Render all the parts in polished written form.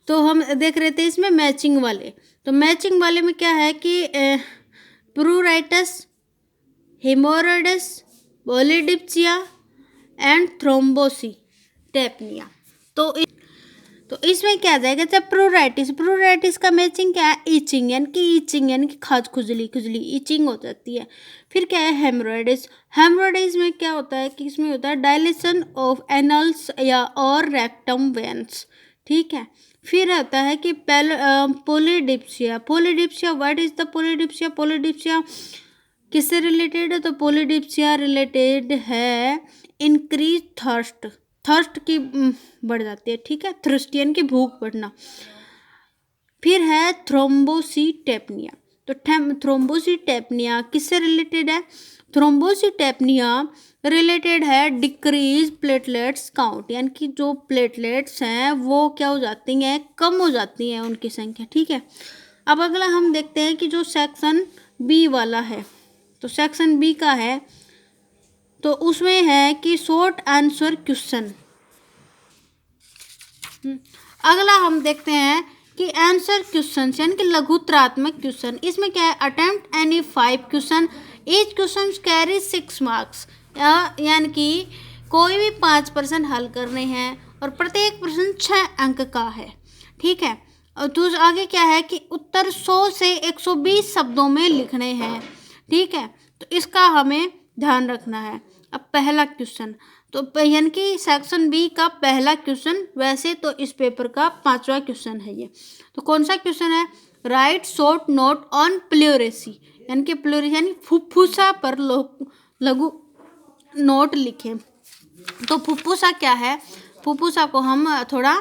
तो हम देख रहे थे इसमें मैचिंग वाले। तो मैचिंग वाले में क्या है कि प्रूराइटस, हेमोरॉइड्स, पॉलीडिप्सिया एंड थ्रोम्बोसिटेपनिया। तो इसमें क्या आ जाएगा, जब प्रूराइटिस का मैचिंग क्या है, ईचिंग यानी कि खाज खुजली ईचिंग हो जाती है। फिर क्या है हेमरोइडिस में क्या होता है कि इसमें होता है डायलेशन ऑफ एनल्स या और रेक्टम वेन्स, ठीक है। फिर आता है कि पोलीडिप्सिया व्हाट इज द पोलीडिप्सिया किससे रिलेटेड है, तो पोलीडिप्सिया रिलेटेड है इंक्रीज थर्स्ट की बढ़ जाती है, ठीक है, थ्रस्ट यानी कि भूख बढ़ना। फिर है थ्रोम्बोसिटेपनिया। तो थ्रोम्बोसिटेपनिया किससे रिलेटेड है, थ्रोम्बोसिटेपनिया रिलेटेड है डिक्रीज प्लेटलेट्स काउंट, यानी कि जो प्लेटलेट्स हैं वो क्या हो जाती हैं, कम हो जाती हैं उनकी संख्या, ठीक है। अब अगला हम देखते हैं कि जो सेक्शन बी वाला है, तो सेक्शन बी का है, तो उसमें है कि शॉर्ट आंसर क्वेश्चन। अगला हम देखते हैं कि आंसर क्वेश्चन यानी कि लघुत्रात्मक क्वेश्चन। इसमें क्या है, attempt any 5 question, each question carry 6 marks, यानी कि कोई भी 5 प्रश्न हल करने हैं और प्रत्येक प्रश्न 6 अंक का है, ठीक है। और दूसरा आगे क्या है कि उत्तर 100 से 120 शब्दों में लिखने हैं, ठीक है। तो इसका हमें ध्यान रखना है। अब पहला क्वेश्चन, तो यानी कि सेक्शन बी का पहला क्वेश्चन, वैसे तो इस पेपर का 5वां क्वेश्चन है ये। तो कौन सा क्वेश्चन है, right short note on pleurisy, यानी कि प्लूरेसी यानी फुफ्फुसा पर लघु नोट लिखें। तो फुफ्फुसा क्या है, फुफ्फुसा को हम थोड़ा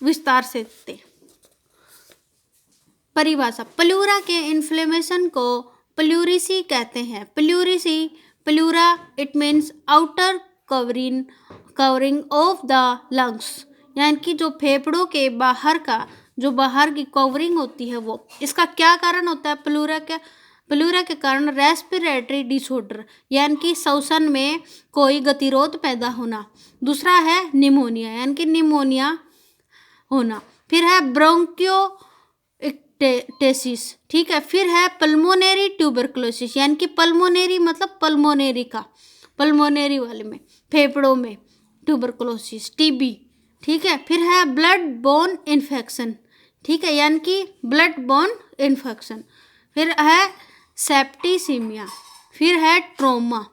विस्तार से देखते हैं। परिभाषा, प्लूरा के इन्फ्लेमेशन को प्लूरिसी कहते हैं। Pleura it means outer covering of the lungs, यानी कि जो फेफड़ों के बाहर की कवरिंग होती है वो। इसका क्या कारण होता है, प्लूरा के कारण रेस्पिरेटरी डिसऑर्डर, यानी कि श्वसन में कोई गतिरोध पैदा होना। दूसरा है निमोनिया, यानी कि निमोनिया होना। फिर है ब्रोंकियो टेसिस, ठीक है। फिर है पल्मोनेरी ट्यूबरकुलोसिस, यानी कि पल्मोनेरी मतलब पल्मोनेरी वाले में फेफड़ों में ट्यूबरकुलोसिस, टीबी, ठीक है। फिर है ब्लड बोर्न इन्फेक्शन, ठीक है, यानी कि ब्लड बोर्न इन्फेक्शन। फिर है सेप्टिसीमिया। फिर है ट्रोमा।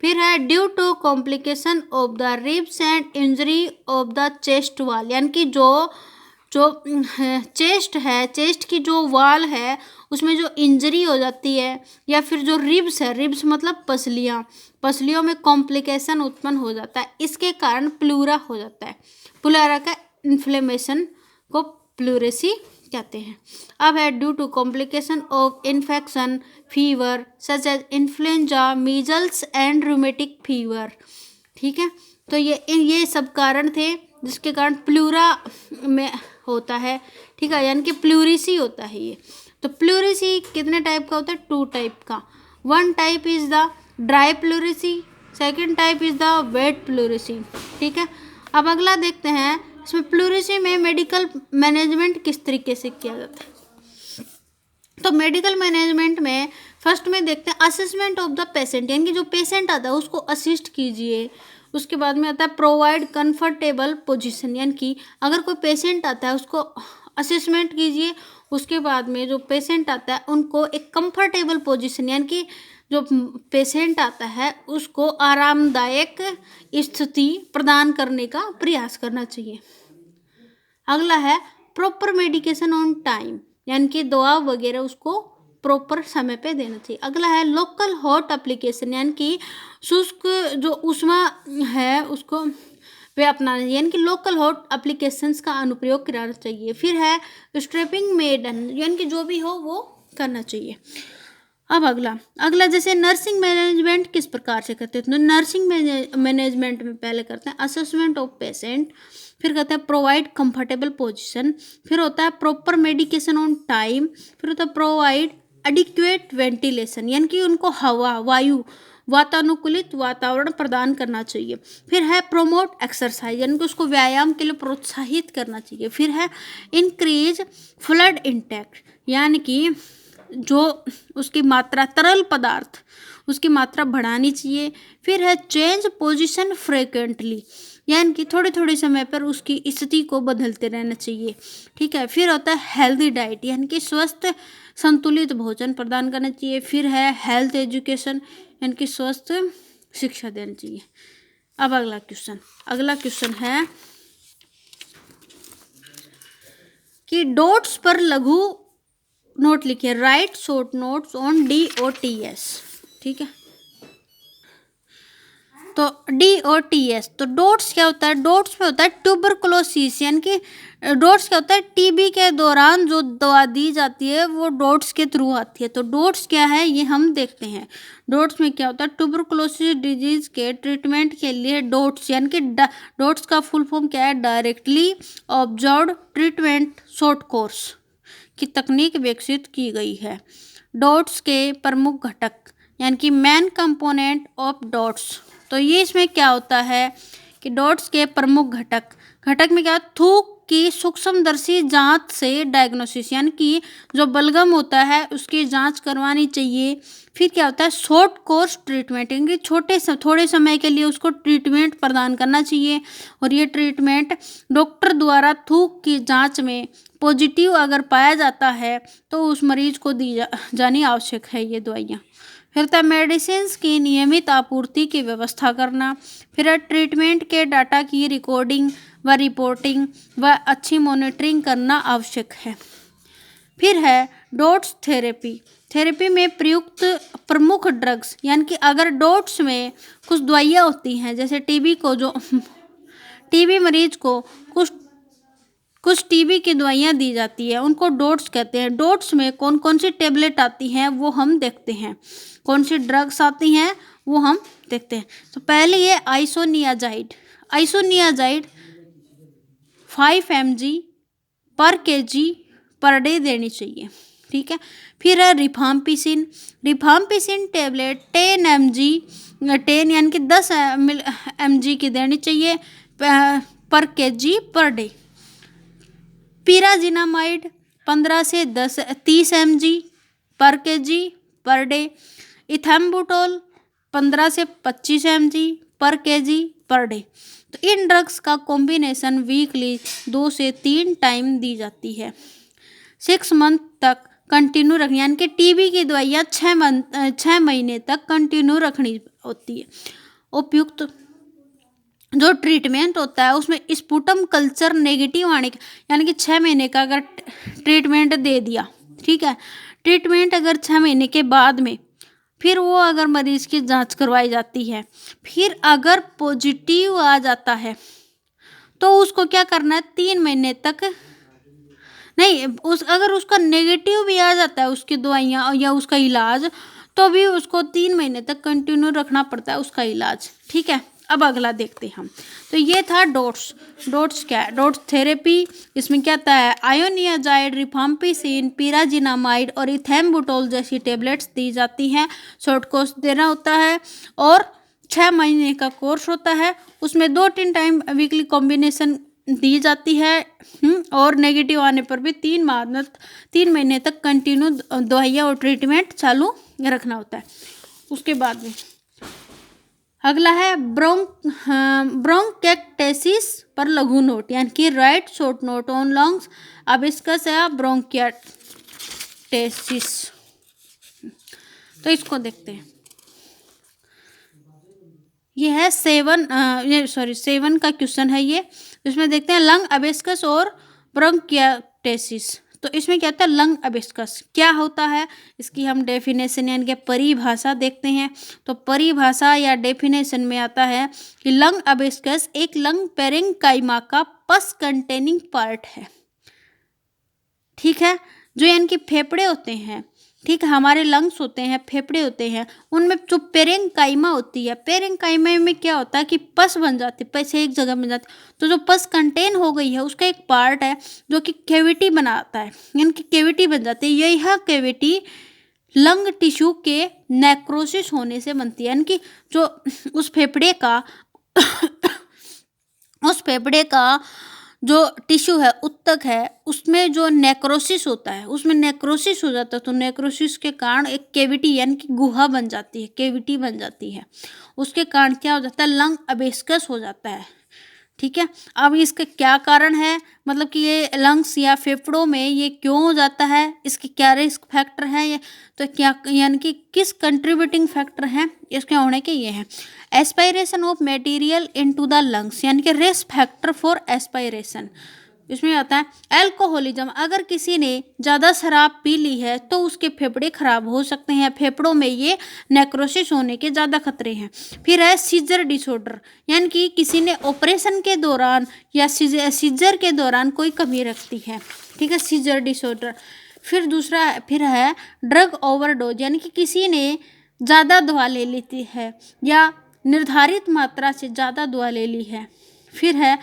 फिर है due to complication of the ribs and injury of the chest wall, यानी कि जो चेस्ट की जो वॉल है उसमें जो इंजरी हो जाती है, या फिर जो रिब्स मतलब पसलियों में कॉम्प्लिकेशन उत्पन्न हो जाता है, इसके कारण प्लूरा हो जाता है। प्लूरा का इन्फ्लेमेशन को प्लूरेसी कहते हैं। अब है due to complication of infection fever such as influenza, measles and rheumatic fever, ठीक है। तो ये सब कारण थे जिसके कारण प्लूरा में होता है, ठीक है, यानी कि प्लूरिसी होता है ये। तो प्लूरिसी कितने टाइप का होता है, 2 टाइप का। 1 type is the dry pleurisy, second type is the wet pleurisy, ठीक है। अब अगला देखते हैं, इसमें प्लूरिसी में मेडिकल मैनेजमेंट किस तरीके से किया जाता है। तो मेडिकल मैनेजमेंट में फर्स्ट में देखते हैं असेसमेंट ऑफ द पेशेंट, यानी कि जो पेशेंट आता है उसको असिस्ट कीजिए। उसके बाद में आता है प्रोवाइड कंफर्टेबल पोजीशन, यानी कि अगर कोई पेशेंट आता है उसको असेसमेंट कीजिए। उसके बाद में जो पेशेंट आता है उनको एक कंफर्टेबल पोजीशन, यानी कि जो पेशेंट आता है उसको आरामदायक स्थिति प्रदान करने का प्रयास करना चाहिए। अगला है प्रॉपर मेडिकेशन ऑन टाइम, यानी कि दवा वगैरह उसको प्रॉपर समय पे देना चाहिए। अगला है लोकल हॉट एप्लीकेशन, यानी कि शुष्क जो ऊष्मा है उसको वे अपनाना चाहिए, यानी कि लोकल हॉट एप्लीकेशंस का अनुप्रयोग कराना चाहिए। फिर है स्ट्रेपिंग मेडन, यानी कि जो भी हो वो करना चाहिए। अब अगला जैसे नर्सिंग मैनेजमेंट किस प्रकार से करते हैं, तो नर्सिंग मैनेजमेंट में पहले करते हैं असेसमेंट ऑफ पेशेंट, फिर कहते हैं प्रोवाइड कंफर्टेबल पोजीशन, फिर होता है प्रॉपर मेडिकेशन ऑन टाइम, फिर होता है प्रोवाइड एडिक्वेट वेंटिलेशन, यानी कि उनको वायु वातानुकूलित वातावरण प्रदान करना चाहिए। फिर है प्रोमोट एक्सरसाइज, यानी कि उसको व्यायाम के लिए प्रोत्साहित करना चाहिए। फिर है इंक्रीज फ्लड इंटेक, यानी कि जो उसकी मात्रा तरल पदार्थ उसकी मात्रा बढ़ानी चाहिए। फिर है चेंज पोजीशन फ्रिक्वेंटली, यानी कि थोड़े थोड़े समय पर उसकी स्थिति को बदलते रहना चाहिए। ठीक है। फिर होता है हेल्दी डाइट, यानी कि स्वस्थ संतुलित भोजन प्रदान करना चाहिए। फिर है हेल्थ एजुकेशन, यानी कि स्वस्थ शिक्षा देनी चाहिए। अब अगला क्वेश्चन है कि डॉट्स पर लघु नोट लिखिए, right short notes on DOTS। ठीक है। तो DOTS, तो डॉट्स क्या होता है? डॉट्स में होता है ट्यूबरकुलोसिस, यानी कि डॉट्स क्या होता है? टीबी के दौरान जो दवा दी जाती है वो डॉट्स के थ्रू आती है। तो डॉट्स क्या है ये हम देखते हैं। डॉट्स में क्या होता है? ट्यूबरकुलोसिस डिजीज के ट्रीटमेंट के लिए डॉट्स, यानी कि डॉट्स का फुल फॉर्म क्या है? Directly observed treatment short course की तकनीक विकसित की गई है। डॉट्स के प्रमुख घटक, यानी कि मेन कंपोनेंट ऑफ डॉट्स, तो ये इसमें क्या होता है कि डॉट्स के प्रमुख घटक में क्या? थूक की सूक्ष्मदर्शी जांच से डायग्नोसिस, यानी कि जो बलगम होता है उसकी जांच करवानी चाहिए। फिर क्या होता है? शॉर्ट कोर्स ट्रीटमेंट, यानी थोड़े समय के लिए उसको ट्रीटमेंट प्रदान करना चाहिए। और ये ट्रीटमेंट डॉक्टर द्वारा थूक की जांच में पॉजिटिव अगर पाया जाता है तो उस मरीज को दी जानी आवश्यक है ये दवाइयाँ। फिर था मेडिसिन की नियमित आपूर्ति की व्यवस्था करना। फिर है ट्रीटमेंट के डाटा की रिकॉर्डिंग व रिपोर्टिंग व अच्छी मॉनिटरिंग करना आवश्यक है। फिर है डॉट्स थेरेपी में प्रयुक्त प्रमुख ड्रग्स, यानी कि अगर डॉट्स में कुछ दवाइयाँ होती हैं, जैसे टीबी मरीज को कुछ टीबी की दवाइयाँ दी जाती है, उनको डॉट्स कहते हैं। डॉट्स में कौन कौन सी टेबलेट आती हैं वो हम देखते हैं, कौन सी ड्रग्स आती हैं वो हम देखते हैं। तो पहले ये आइसोनियाजाइड 5 mg पर kg पर डे देनी चाहिए। ठीक है। फिर है रिफाम्पिसिन टेबलेट 10 mg यानी कि 10 mg की देनी चाहिए पर kg पर डे। पिराजिनामाइड 15 से 30 mg पर kg पर डे। इथेम्बुटोल 15 से 25 mg पर kg पर डे। तो इन ड्रग्स का कॉम्बिनेशन वीकली 2 से 3 टाइम दी जाती है। 6 मंथ तक कंटिन्यू रखनी, यानी कि टीबी की दवाइयाँ 6 महीने तक कंटिन्यू रखनी होती है। उपयुक्त जो ट्रीटमेंट होता है उसमें स्पुटम कल्चर नेगेटिव आने का, यानी कि 6 महीने का अगर ट्रीटमेंट दे दिया, ठीक है, ट्रीटमेंट अगर 6 महीने के बाद में फिर वो अगर मरीज की जांच करवाई जाती है, फिर अगर पॉजिटिव आ जाता है तो उसको क्या करना है? 3 महीने तक नहीं, अगर उसका नेगेटिव भी आ जाता है उसकी दवाइयाँ या उसका इलाज, तो भी उसको 3 महीने तक कंटिन्यू रखना पड़ता है उसका इलाज। ठीक है। अब अगला देखते हैं हम। तो ये था डॉट्स क्या है? डॉट्स थेरेपी, इसमें क्या आता है? आयोनियाजाइड, रिफाम्पिसिन, पिराजिनामाइड और इथेम्बुटोल जैसी टेबलेट्स दी जाती हैं। शॉर्ट कोर्स देना होता है और 6 महीने का कोर्स होता है। उसमें 2-3 टाइम वीकली कॉम्बिनेशन दी जाती है। और नेगेटिव आने पर भी 3 महीने तक कंटिन्यू दवाइयाँ और ट्रीटमेंट चालू रखना होता है। उसके बाद में अगला है ब्रोंकिएक्टेसिस पर लघु नोट, यानी कि write short note on lungs abscess या ब्रोंकिएक्टेसिस। तो इसको देखते हैं। ये है 7 का क्वेश्चन है ये। इसमें देखते हैं लंग अबिस्कस और ब्रोंकिएक्टेसिस। तो इसमें क्या होता है? लंग अबिस्कस क्या होता है, इसकी हम डेफिनेशन यानी कि परिभाषा देखते हैं। तो परिभाषा या डेफिनेशन में आता है कि लंग अबिस्कस एक लंग पेरेन्काइमा का पस कंटेनिंग पार्ट है। ठीक है। जो यानी कि फेफड़े होते हैं, ठीक है, हमारे लंग्स होते हैं, फेफड़े होते हैं, उनमें जो पेरेन्काइमा होती है, पेरेन्काइमा में क्या होता है कि पस बन जाती है, पस एक जगह बन जाती है। तो जो पस कंटेन हो गई है उसका एक पार्ट है जो कि कैविटी बनाता है, यानी कि कैविटी बन जाती है। यह कैविटी लंग टिश्यू के नेक्रोसिस होने से बनती है, यानी कि जो उस फेफड़े का उस फेफड़े का जो टिश्यू है, ऊतक है, उसमें जो नेक्रोसिस होता है, उसमें नेक्रोसिस हो जाता है, तो नेक्रोसिस के कारण एक कैविटी यानी कि गुहा बन जाती है, कैविटी बन जाती है। उसके कारण क्या हो जाता है, लंग अबेस्कस हो जाता है। ठीक है, अब इसके क्या कारण है, मतलब कि ये लंग्स या फेफड़ों में ये क्यों हो जाता है, इसके क्या रिस्क फैक्टर हैं, ये तो क्या यानी कि किस कंट्रीब्यूटिंग फैक्टर हैं इसके होने के, ये हैं aspiration of material into the lungs, यानी कि रिस्क फैक्टर फॉर एस्पायरेशन। इसमें आता है अल्कोहलिज्म, अगर किसी ने ज़्यादा शराब पी ली है तो उसके फेफड़े खराब हो सकते हैं, फेफड़ों में ये नेक्रोसिस होने के ज़्यादा खतरे हैं। फिर है सीजर डिसऑर्डर, यानी कि किसी ने ऑपरेशन के दौरान या सीजर के दौरान कोई कमी रखती है। ठीक है, सीजर डिसऑर्डर। फिर है ड्रग ओवरडोज, यानी कि किसी ने ज़्यादा दवा ले लेती है या निर्धारित मात्रा से ज़्यादा दवा ले ली है। फिर है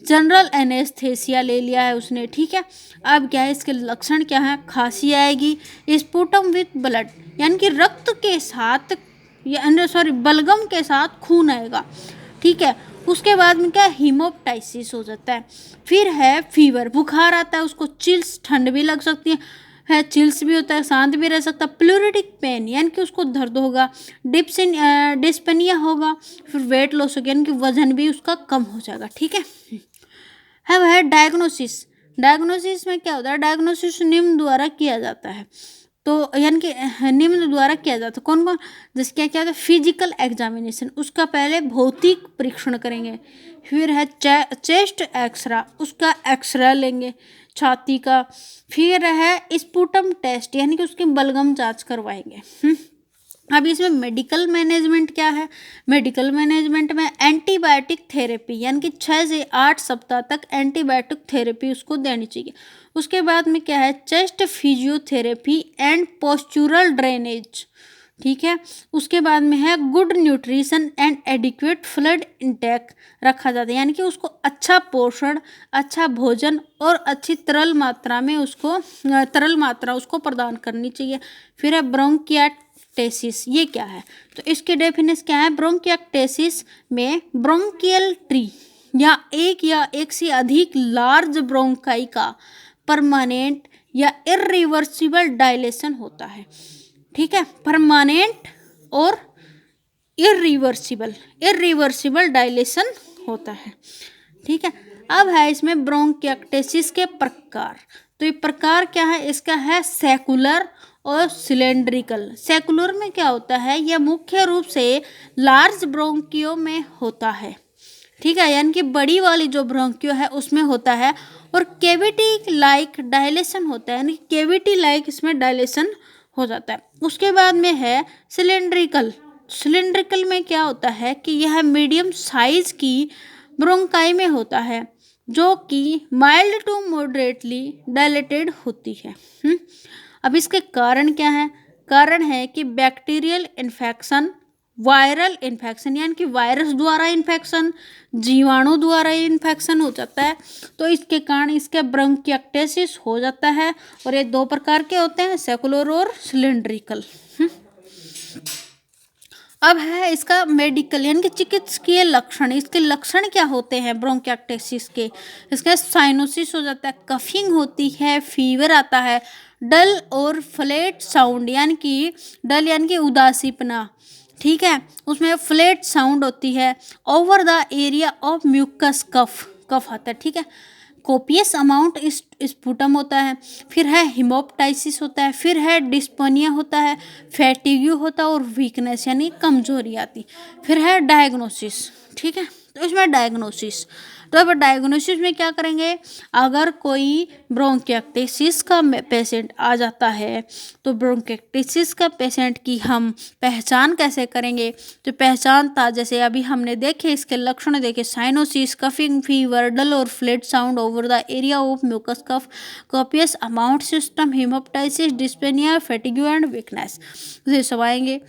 जनरल एनेस्थेसिया ले लिया है उसने। ठीक है, अब क्या है, इसके लक्षण क्या हैं, खांसी आएगी, स्पुटम विथ ब्लड, यानी कि रक्त के साथ या बलगम के साथ खून आएगा। ठीक है, उसके बाद में क्या, हीमोप्टाइसिस हो जाता है। फिर है फीवर, बुखार आता है, उसको चिल्स, ठंड भी लग सकती है, चिल्स भी होता है, शांत भी रह सकता है। प्लूरिटिक पेन, यानी कि उसको दर्द होगा। डिस्पेनिया होगा। फिर वेट लॉस होगा, यानी कि वजन भी उसका कम हो जाएगा। ठीक है वह है डायग्नोसिस। डायग्नोसिस में क्या होता है, डायग्नोसिस निम्न द्वारा किया जाता है, तो यानी कि निम्न द्वारा किया जाता है। कौन कौन, जैसे क्या क्या होता है, फिजिकल एग्जामिनेशन, उसका पहले भौतिक परीक्षण करेंगे। फिर है चेस्ट एक्सरा, उसका एक्सरा लेंगे छाती का। फिर है स्पुटम टेस्ट, यानी कि उसकी बलगम जांच करवाएंगे। अब इसमें मेडिकल मैनेजमेंट क्या है, मेडिकल मैनेजमेंट में एंटीबायोटिक थेरेपी, यानी कि 6 से 8 सप्ताह तक एंटीबायोटिक थेरेपी उसको देनी चाहिए। उसके बाद में क्या है, chest physiotherapy and postural drainage. ठीक है, उसके बाद में है good nutrition and adequate flood intake रखा जाता है, यानी कि उसको अच्छा पोषण, अच्छा भोजन और अच्छी तरल मात्रा उसको प्रदान करनी चाहिए। फिर है ब्रोंकियाटेसिस, ये क्या है, तो इसके डेफिनेशन क्या है, ब्रोंकियाटेसिस में ब्रोंकियल ट्री या एक से अधिक लार्ज ब्रोंकाई का परमानेंट या इरिवर्सिबल डायलेशन होता है। ठीक है, परमानेंट और इरिवर्सिबल डायलेशन होता है। ठीक है, अब है इसमें ब्रोंकियाटेसिस के प्रकार, तो ये प्रकार क्या है, इसका है सेकुलर और सिलेंड्रिकल। सेकुलर में क्या होता है, यह मुख्य रूप से लार्ज ब्रोंकियो में होता है। ठीक है, यानी कि बड़ी वाली जो ब्रोंकियो है उसमें होता है, और कैविटी लाइक डायलेशन होता है, यानी कैविटी लाइक इसमें डायलेशन हो जाता है। उसके बाद में है सिलेंड्रिकल। सिलेंड्रिकल में क्या होता है कि यह मीडियम साइज की ब्रोंकाई में होता है, जो कि माइल्ड टू मॉडरेटली डायलेटेड होती है। अब इसके कारण क्या है, कारण है कि बैक्टीरियल इन्फेक्शन, वायरल इन्फेक्शन, यानी कि वायरस द्वारा इन्फेक्शन, जीवाणु द्वारा इन्फेक्शन हो जाता है, तो इसके कारण इसके ब्रोंकियाटेसिस हो जाता है। और ये 2 प्रकार के होते हैं, सेकुलर और सिलेंड्रिकल। अब है इसका मेडिकल यानी कि चिकित्सकीय लक्षण। इसके लक्षण क्या होते हैं ब्रोंकियाटेसिस के, इसका साइनोसिस हो जाता है, कफिंग होती है, फीवर आता है, डल और फ्लैट साउंड, यानी कि उदासीपना। ठीक है, उसमें फ्लैट साउंड होती है, over the area of mucus, cough आता है। ठीक है, कोपियस अमाउंट स्पुटम होता है। फिर है हिमोप्टाइसिस होता है। फिर है डिस्पोनिया होता है, फैटिग्यू होता है और वीकनेस यानी कमजोरी आती। फिर है डायग्नोसिस। ठीक है, तो इसमें डायग्नोसिस, तो अब डायग्नोसिस में क्या करेंगे, अगर कोई ब्रोंकियाटेसिस का पेशेंट आ जाता है तो ब्रोंकियाटेसिस का पेशेंट की हम पहचान कैसे करेंगे, तो पहचान था जैसे अभी हमने देखे, इसके लक्षण देखे, साइनोसिस, कफिंग, फीवर, डल और flat sound over the area of mucus cough, copious amount system, haemoptysis, dyspnoea, fatigue and weakness, ये सब आएंगे।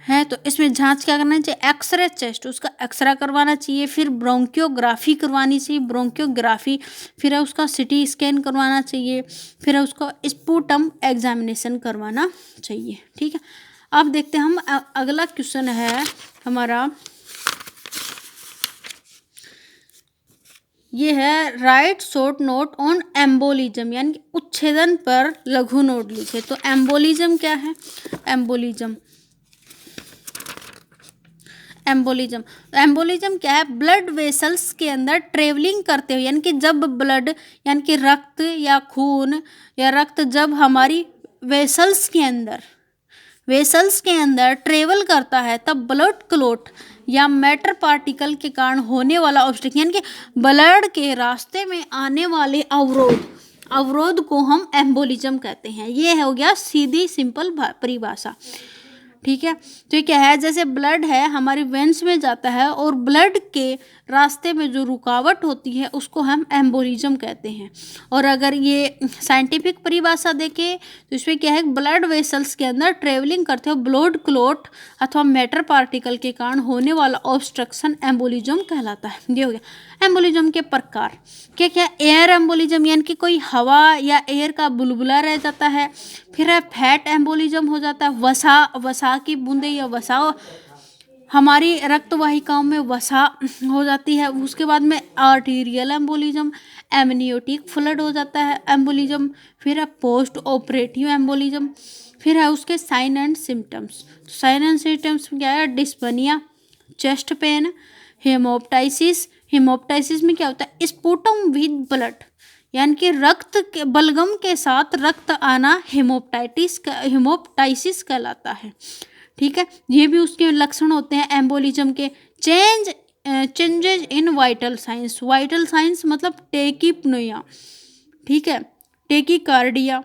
है तो इसमें जांच क्या करना चाहिए, एक्सरे चेस्ट, उसका एक्सरा करवाना चाहिए, फिर ब्रोंकियोग्राफी करवानी चाहिए, ब्रोंकियोग्राफी, फिर है उसका सिटी स्कैन करवाना चाहिए, फिर है उसका स्पूटम एग्जामिनेशन करवाना चाहिए। ठीक है, अब देखते हैं हम अगला क्वेश्चन है हमारा, ये है right short note on embolism, यानी कि उच्छेदन पर लघु नोट लिखे। तो एम्बोलिज्म क्या है, एम्बोलिज्म एम्बोलिज्म एम्बोलिज्म क्या है, ब्लड वेसल्स के अंदर ट्रेवलिंग करते हुए, यानी कि जब ब्लड यानी कि रक्त या खून या रक्त जब हमारी वेसल्स के अंदर ट्रेवल करता है तब ब्लड क्लॉट या मैटर पार्टिकल के कारण होने वाला ऑब्स्ट्रक्शन, यानी कि ब्लड के रास्ते में आने वाले अवरोध को हम एम्बोलिज्म कहते हैं। ये हो गया सीधी सिंपल परिभाषा। ठीक है, तो ये क्या है, जैसे ब्लड है हमारी वेंस में जाता है और ब्लड के रास्ते में जो रुकावट होती है उसको हम एम्बोलिज्म कहते हैं। और अगर ये साइंटिफिक परिभाषा देखें तो इसमें क्या है, ब्लड वेसल्स के अंदर ट्रेवलिंग करते हुए ब्लड क्लॉट अथवा मैटर पार्टिकल के कारण होने वाला ऑब्स्ट्रक्शन एम्बोलिज्म कहलाता है। ये हो गया एम्बोलिज्म के प्रकार। क्या क्या, एयर एम्बोलिज्म यानी कि कोई हवा या एयर का बुलबुला रह जाता है, फिर है फैट एम्बोलिज्म हो जाता है, वसा की बूंदे या वसा हमारी रक्त वाहिकाओं में वसा हो जाती है। उसके बाद में आर्टीरियल एम्बोलिज्म, एमनियोटिक फ्लड हो जाता है एम्बोलिज्म, फिर है पोस्ट ऑपरेटिव एम्बोलिज्म, फिर है उसके sign and symptoms. Sign and symptoms क्या है, डिस्पनिया, चेस्ट पेन, हेमोप्टाइसिस में क्या होता है, स्पुटम विद ब्लड, यानी कि रक्त के बलगम के साथ रक्त आना हेमोप्टाइसिस कहलाता है। ठीक है, ये भी उसके लक्षण होते हैं एम्बोलिज्म के। चेंजेज इन वाइटल साइंस मतलब टेकिपनोया, ठीक है, टेकिकार्डिया,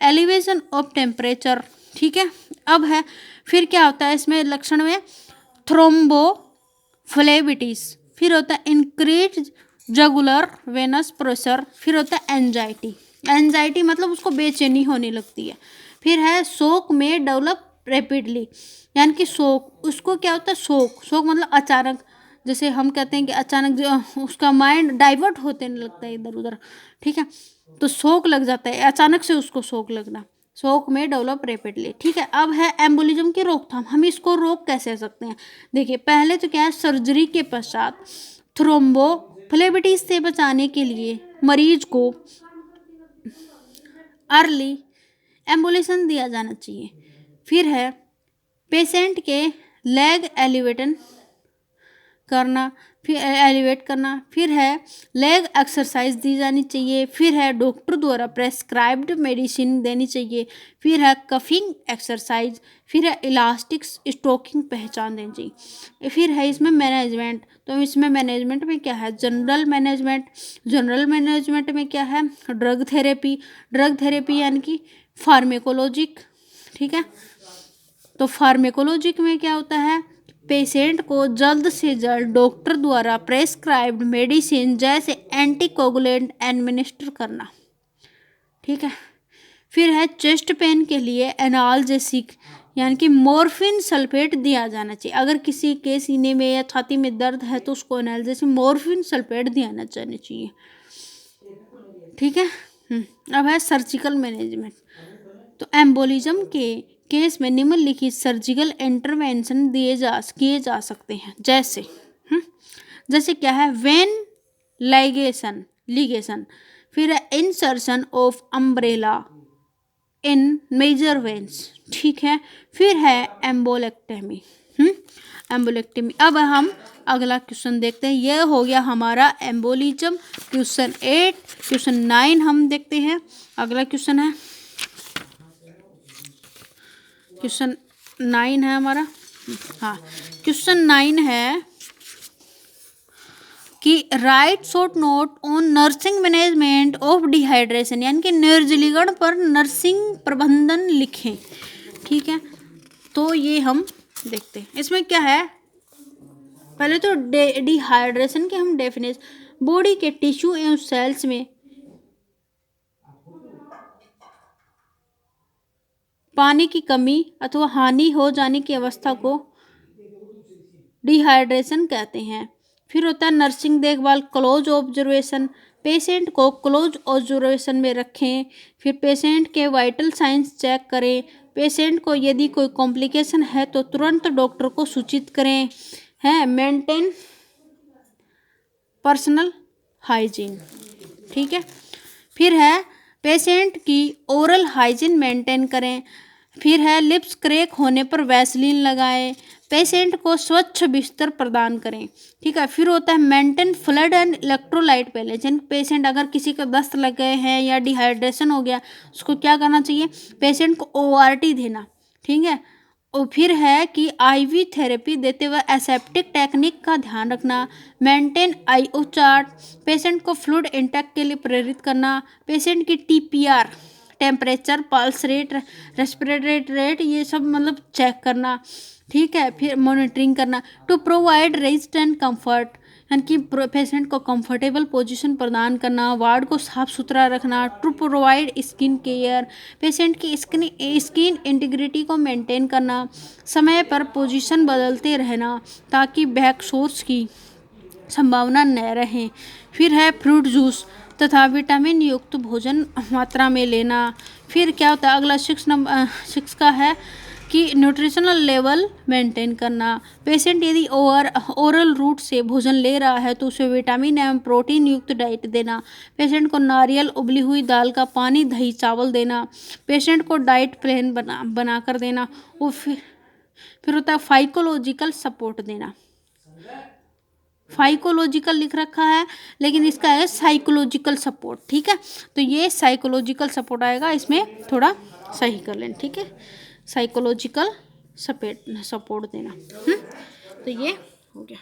एलिवेशन ऑफ टेम्परेचर। ठीक है, अब है फिर क्या होता है इसमें लक्षण में, थ्रोम्बोफ्लेबिटिस, फिर होता है इंक्रीज जगुलर वेनस प्रेशर, फिर होता है एंजाइटी मतलब उसको बेचैनी होने लगती है, फिर है शोक में डेवलप रैपिडली, यानी कि शोक, उसको क्या होता है, शोक मतलब अचानक, जैसे हम कहते हैं कि अचानक जो उसका माइंड डाइवर्ट होते लगता है इधर उधर। ठीक है, तो शोक लग जाता है, अचानक से उसको शोक लगना, शोक में डेवलप रैपिडली। ठीक है, अब है एम्बोलिज्म की रोकथाम, हम इसको रोक कैसे सकते हैं। देखिए पहले तो क्या है, सर्जरी के पश्चात थ्रोम्बोफ्लेबिटिस से बचाने के लिए मरीज को अर्ली एम्बोलिशन दिया जाना चाहिए। फिर है पेशेंट के लेग एलिवेट करना, फिर है लेग एक्सरसाइज दी जानी चाहिए, फिर है डॉक्टर द्वारा प्रेस्क्राइब्ड मेडिसिन देनी चाहिए, फिर है कफिंग एक्सरसाइज, फिर है इलास्टिक स्टोकिंग पहचान देनी चाहिए, फिर है इसमें मैनेजमेंट। तो इसमें मैनेजमेंट में क्या है, जनरल मैनेजमेंट में क्या है, ड्रग थेरेपी यानी कि फार्मेकोलॉजिक। ठीक है, तो फार्मेकोलॉजिक में क्या होता है, पेशेंट को जल्द से जल्द डॉक्टर द्वारा प्रेस्क्राइब्ड मेडिसिन जैसे एंटीकोगुलेंट एडमिनिस्टर करना। ठीक है, फिर है चेस्ट पेन के एलिए एनाल्जेसिक यानी कि मॉर्फिन सल्फेट दिया जाना चाहिए। अगर किसी के सीने में या छाती में दर्द है तो उसको एनाल्जेसिक मॉर्फिन सल्फेट दिया जाना चाहिए। ठीक है, अब है सर्जिकल मैनेजमेंट। तो एम्बोलिज्म के केस में निम्नलिखित सर्जिकल इंटरवेंशन किए जा सकते हैं, जैसे क्या है, वेन लिगेशन, फिर है insertion of umbrella in major veins. ठीक है, फिर है एम्बोलेक्टेमी। अब हम अगला क्वेश्चन देखते हैं, यह हो गया हमारा एम्बोलिज्म क्वेश्चन 8। क्वेश्चन 9 हम देखते हैं, अगला क्वेश्चन है क्वेश्चन 9 है हमारा। हाँ, क्वेश्चन 9 है कि write short note on nursing management of dehydration, यानी कि निर्जलीकरण पर नर्सिंग प्रबंधन लिखें। ठीक है, तो ये हम देखते हैं इसमें क्या है। पहले तो डिहाइड्रेशन के हम डेफिनेशन, बॉडी के टिश्यू एवं सेल्स में पानी की कमी अथवा हानि हो जाने की अवस्था को डिहाइड्रेशन कहते हैं। फिर होता है नर्सिंग देखभाल, क्लोज ऑब्जर्वेशन, पेशेंट को क्लोज ऑब्जर्वेशन में रखें। फिर पेशेंट के वाइटल साइंस चेक करें। पेशेंट को यदि कोई कॉम्प्लिकेशन है तो तुरंत डॉक्टर को सूचित करें। है मेंटेन पर्सनल हाइजीन, ठीक है। फिर है पेशेंट की ओरल हाइजीन मेंटेन करें। फिर है लिप्स क्रैक होने पर वैसलीन लगाएं। पेशेंट को स्वच्छ बिस्तर प्रदान करें, ठीक है। फिर होता है maintain flood and electrolyte balance. Patient अगर किसी को दस्त लग गए हैं या डिहाइड्रेशन हो गया, उसको क्या करना चाहिए, पेशेंट को ORT देना, ठीक है। और फिर है कि IV थेरेपी देते हुए एसेप्टिक टेक्निक का ध्यान रखना। मेंटेन IO चार्ट, पेशेंट को फ्लूइड इंटेक के लिए प्रेरित करना। पेशेंट की TPR, temperature, pulse rate, respiratory rate, ये सब मतलब चेक करना, ठीक है। फिर मॉनिटरिंग करना। To provide rest and comfort, यानी कि पेशेंट को कंफर्टेबल पोजीशन प्रदान करना। वार्ड को साफ सुथरा रखना। To provide skin care, patient की स्किन इंटीग्रिटी को मेंटेन करना। समय पर पोजीशन बदलते रहना ताकि बैक सोर्स की संभावना न रहे। फिर है फ्रूट जूस तथा विटामिन युक्त भोजन मात्रा में लेना। फिर क्या होता है अगला 6 का है कि न्यूट्रिशनल लेवल मेंटेन करना। पेशेंट यदि ओरल रूट से भोजन ले रहा है तो उसे विटामिन एवं प्रोटीन युक्त डाइट देना। पेशेंट को नारियल, उबली हुई दाल का पानी, दही, चावल देना। पेशेंट को डाइट प्लान बना कर देना। और फिर होता है फाइकोलॉजिकल सपोर्ट देना। फाइकोलॉजिकल लिख रखा है लेकिन इसका है साइकोलॉजिकल सपोर्ट, ठीक है। तो ये साइकोलॉजिकल सपोर्ट आएगा, इसमें थोड़ा सही कर लें, ठीक है। साइकोलॉजिकल सपोर्ट देना। तो ये हो गया।